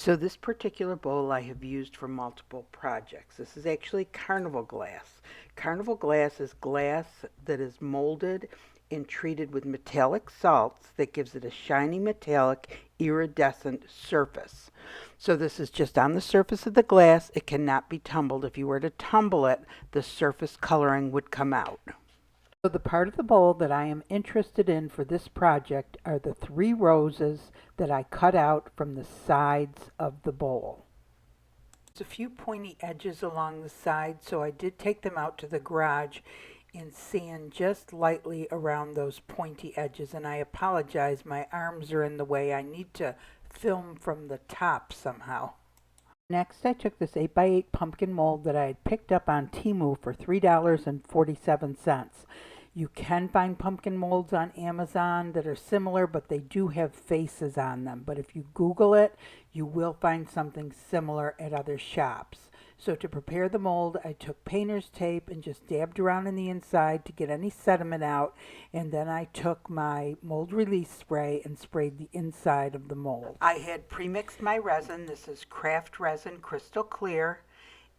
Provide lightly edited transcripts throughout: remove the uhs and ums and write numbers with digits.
So this particular bowl I have used for multiple projects. This is actually Carnival glass. Carnival glass is glass that is molded and treated with metallic salts that gives it a shiny metallic iridescent surface. So this is just on the surface of the glass. It cannot be tumbled. If you were to tumble it, the surface coloring would come out. So the part of the bowl that I am interested in for this project are the 3 roses that I cut out from the sides of the bowl. There's a few pointy edges along the side, so I did take them out to the garage and sand just lightly around those pointy edges. And I apologize, my arms are in the way. I need to film from the top somehow. Next, I took this 8x8 pumpkin mold that I had picked up on Temu for $3.47. You can find pumpkin molds on Amazon that are similar, but they do have faces on them. But if you Google it, you will find something similar at other shops. So to prepare the mold, I took painter's tape and just dabbed around in the inside to get any sediment out. And then I took my mold release spray and sprayed the inside of the mold. I had premixed my resin. This is craft resin, crystal clear.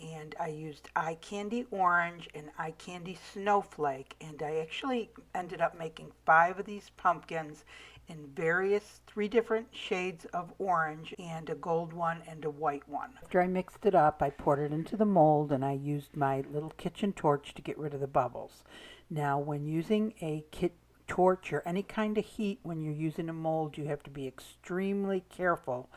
And I used eye candy orange and eye candy snowflake, and I actually ended up making 5 of these pumpkins in various 3 different shades of orange, and a gold one and a white one. After I mixed it up, I poured it into the mold and I used my little kitchen torch to get rid of the bubbles. Now when using a torch or any kind of heat when you're using a mold, you have to be extremely careful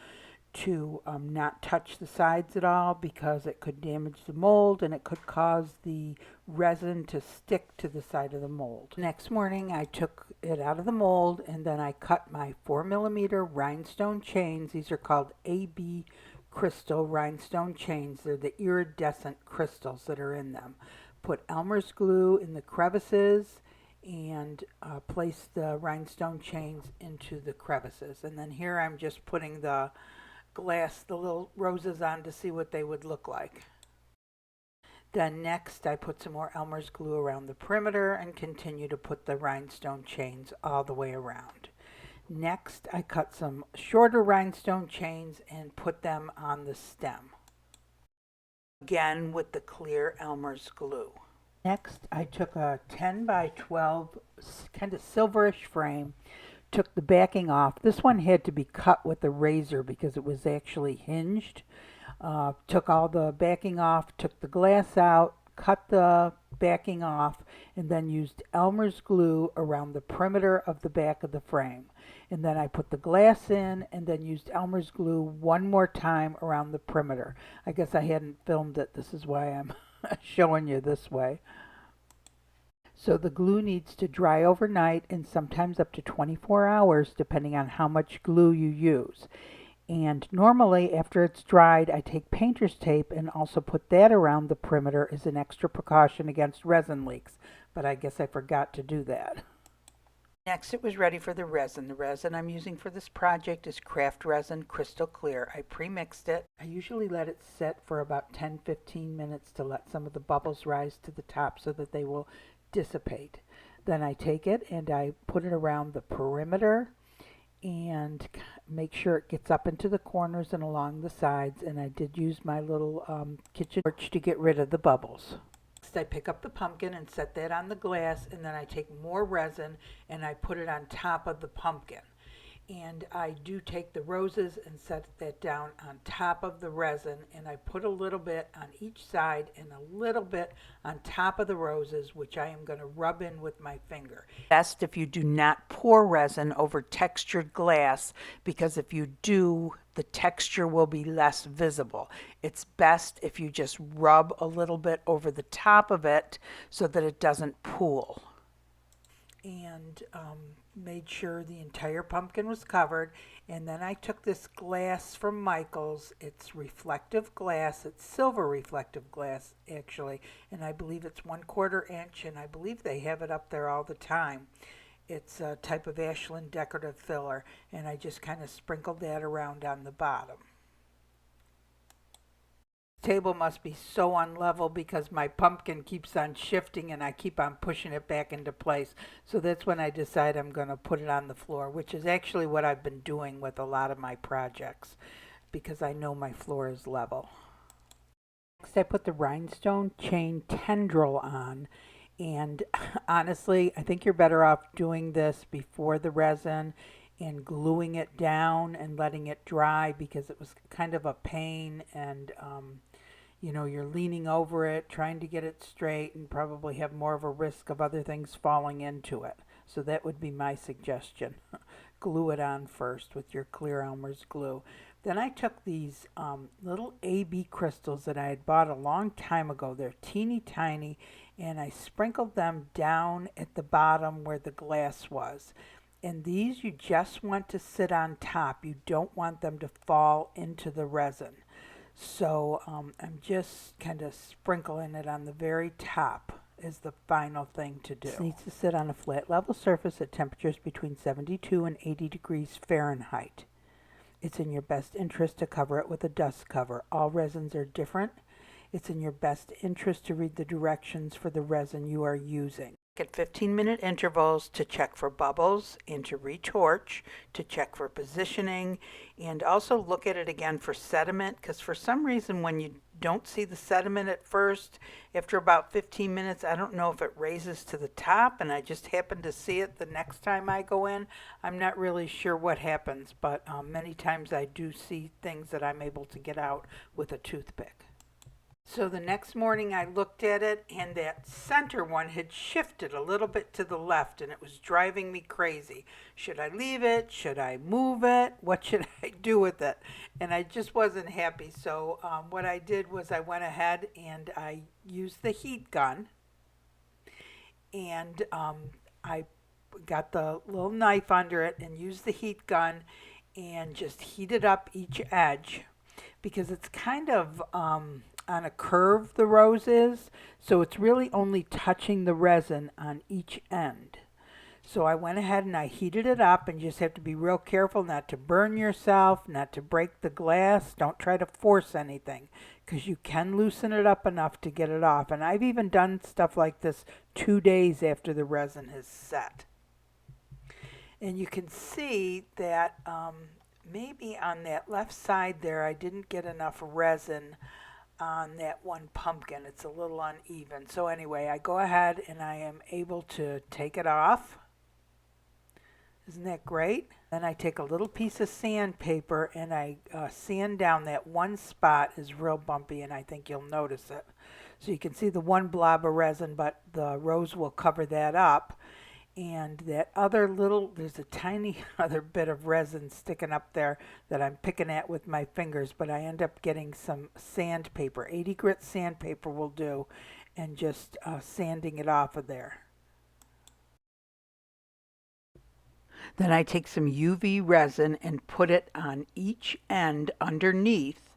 to not touch the sides at all, because it could damage the mold and it could cause the resin to stick to the side of the mold. Next morning I took it out of the mold and then I cut my 4mm rhinestone chains. These are called AB crystal rhinestone chains. They're the iridescent crystals that are in them. Put Elmer's glue in the crevices and place the rhinestone chains into the crevices. And then here I'm just putting the little roses on to see what they would look like. Then next I put some more Elmer's glue around the perimeter and continue to put the rhinestone chains all the way around. Next I cut some shorter rhinestone chains and put them on the stem, again with the clear Elmer's glue. Next I took a 10 by 12 kind of silverish frame, took the backing off. This one had to be cut with a razor because it was actually hinged. Took all the backing off, took the glass out, cut the backing off, and then used Elmer's glue around the perimeter of the back of the frame. And then I put the glass in and then used Elmer's glue one more time around the perimeter. I guess I hadn't filmed it. This is why I'm showing you this way. So the glue needs to dry overnight and sometimes up to 24 hours depending on how much glue you use. And normally after it's dried, I take painter's tape and also put that around the perimeter as an extra precaution against resin leaks. But I guess I forgot to do that. Next it was ready for the resin. The resin I'm using for this project is craft resin crystal clear. I pre-mixed it. I usually let it set for about 10-15 minutes to let some of the bubbles rise to the top so that they will dissipate. Then I take it and I put it around the perimeter and make sure it gets up into the corners and along the sides, and I did use my little kitchen torch to get rid of the bubbles. Next I pick up the pumpkin and set that on the glass, and then I take more resin and I put it on top of the pumpkin. And I do take the roses and set that down on top of the resin, and I put a little bit on each side and a little bit on top of the roses, which I am going to rub in with my finger. Best if you do not pour resin over textured glass, because if you do, the texture will be less visible. It's best if you just rub a little bit over the top of it so that it doesn't pool. And made sure the entire pumpkin was covered. And then I took this glass from Michael's. It's reflective glass. It's silver reflective glass actually, and I believe it's 1/4 inch, and I believe they have it up there all the time. It's a type of Ashland decorative filler, and I just kind of sprinkled that around on the bottom. Table must be so unlevel because my pumpkin keeps on shifting and I keep on pushing it back into place. So that's when I decide I'm going to put it on the floor, which is actually what I've been doing with a lot of my projects. because I know my floor is level. Next, I put the rhinestone chain tendril on, and honestly, I think you're better off doing this before the resin and gluing it down and letting it dry, because it was kind of a pain, and you know, you're leaning over it trying to get it straight and probably have more of a risk of other things falling into it. So that would be my suggestion. Glue it on first with your clear Elmer's glue. Then I took these little AB crystals that I had bought a long time ago. They're teeny tiny, and I sprinkled them down at the bottom where the glass was. And these you just want to sit on top. You don't want them to fall into the resin. So I'm just kind of sprinkling it on the very top is the final thing to do. This needs to sit on a flat level surface at temperatures between 72 and 80 degrees Fahrenheit. It's in your best interest to cover it with a dust cover. All resins are different. It's in your best interest to read the directions for the resin you are using. At 15-minute intervals to check for bubbles and to retorch, to check for positioning, and also look at it again for sediment, because for some reason when you don't see the sediment at first, after about 15 minutes, I don't know if it raises to the top and I just happen to see it the next time I go in. I'm not really sure what happens, but many times I do see things that I'm able to get out with a toothpick. So the next morning I looked at it, and that center one had shifted a little bit to the left, and it was driving me crazy. Should I leave it? Should I move it? What should I do with it? And I just wasn't happy. So what I did was I went ahead and I used the heat gun, and I got the little knife under it and used the heat gun and just heated up each edge, because it's kind of on a curve, the rose is, so it's really only touching the resin on each end. So I went ahead and I heated it up, and you just have to be real careful not to burn yourself, not to break the glass. Don't try to force anything, because you can loosen it up enough to get it off. And I've even done stuff like this 2 days after the resin has set. And you can see that maybe on that left side there I didn't get enough resin on that one pumpkin. It's a little uneven. So anyway, I go ahead and I am able to take it off. Isn't that great? Then I take a little piece of sandpaper and I sand down that one spot. Is real bumpy, and I think you'll notice it. So you can see the one blob of resin, but the rose will cover that up. And that other little, there's a tiny other bit of resin sticking up there that I'm picking at with my fingers, but I end up getting some sandpaper. 80 grit sandpaper will do, and just sanding it off of there. Then I take some UV resin and put it on each end underneath,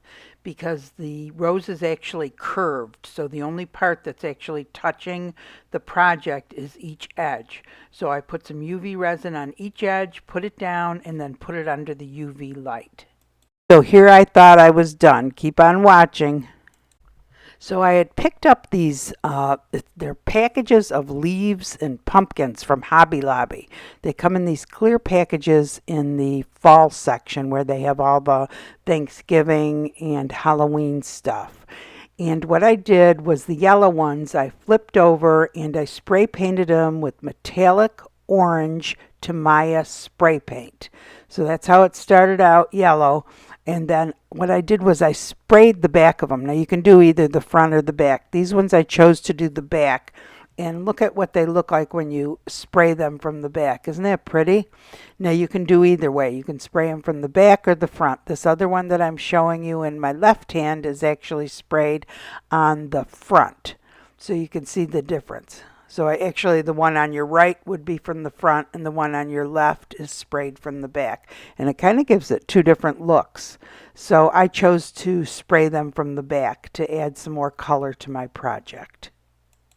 because the rose is actually curved, so the only part that's actually touching the project is each edge. So I put some UV resin on each edge, put it down, and then put it under the UV light. So here I thought I was done. Keep on watching. So I had picked up these, they're packages of leaves and pumpkins from Hobby Lobby. They come in these clear packages in the fall section where they have all the Thanksgiving and Halloween stuff. And what I did was the yellow ones I flipped over and I spray painted them with metallic orange TAMIYA spray paint. So that's how it started out, yellow. And then what I did was I sprayed the back of them. Now you can do either the front or the back. These ones I chose to do the back. And look at what they look like when you spray them from the back. Isn't that pretty? Now you can do either way. You can spray them from the back or the front. This other one that I'm showing you in my left hand is actually sprayed on the front. So you can see the difference. So actually the one on your right would be from the front, and the one on your left is sprayed from the back. And it kind of gives it two different looks. So I chose to spray them from the back to add some more color to my project.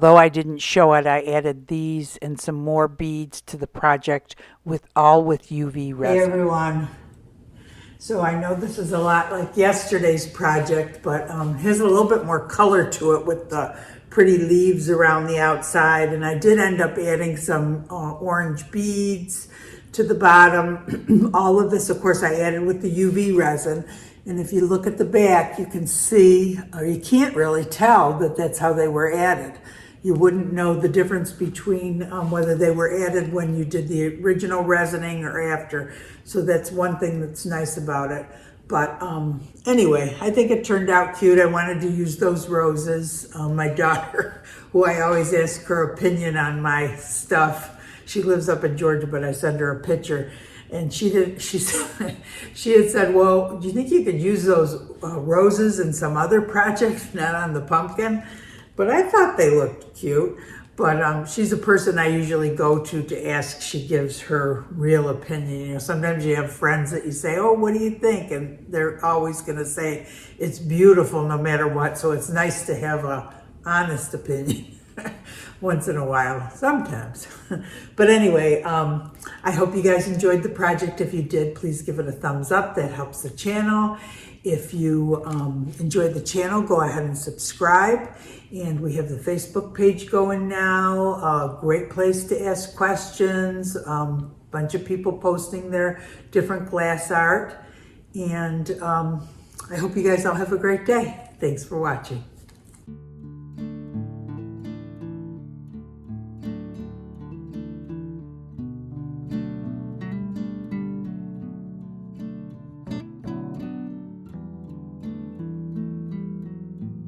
Though I didn't show it, I added these and some more beads to the project with UV resin. Hey everyone. So I know this is a lot like yesterday's project, but has a little bit more color to it with the pretty leaves around the outside. And I did end up adding some orange beads to the bottom. All of this, of course, I added with the UV resin. And if you look at the back, you can see, or you can't really tell that that's how they were added. You wouldn't know the difference between whether they were added when you did the original resining or after. So that's one thing that's nice about it. But anyway, I think it turned out cute. I wanted to use those roses. My daughter, who I always ask her opinion on my stuff, she lives up in Georgia, but I send her a picture. And she had said, well, do you think you could use those roses in some other projects, not on the pumpkin? But I thought they looked cute. But she's a person I usually go to ask. She gives her real opinion. You know, sometimes you have friends that you say, oh, what do you think? And they're always going to say it's beautiful no matter what. So it's nice to have a honest opinion once in a while, sometimes. But anyway, I hope you guys enjoyed the project. If you did, please give it a thumbs up. That helps the channel. If you enjoyed the channel, go ahead and subscribe. And we have the Facebook page going now. A great place to ask questions. Bunch of people posting their different glass art. And I hope you guys all have a great day. Thanks for watching.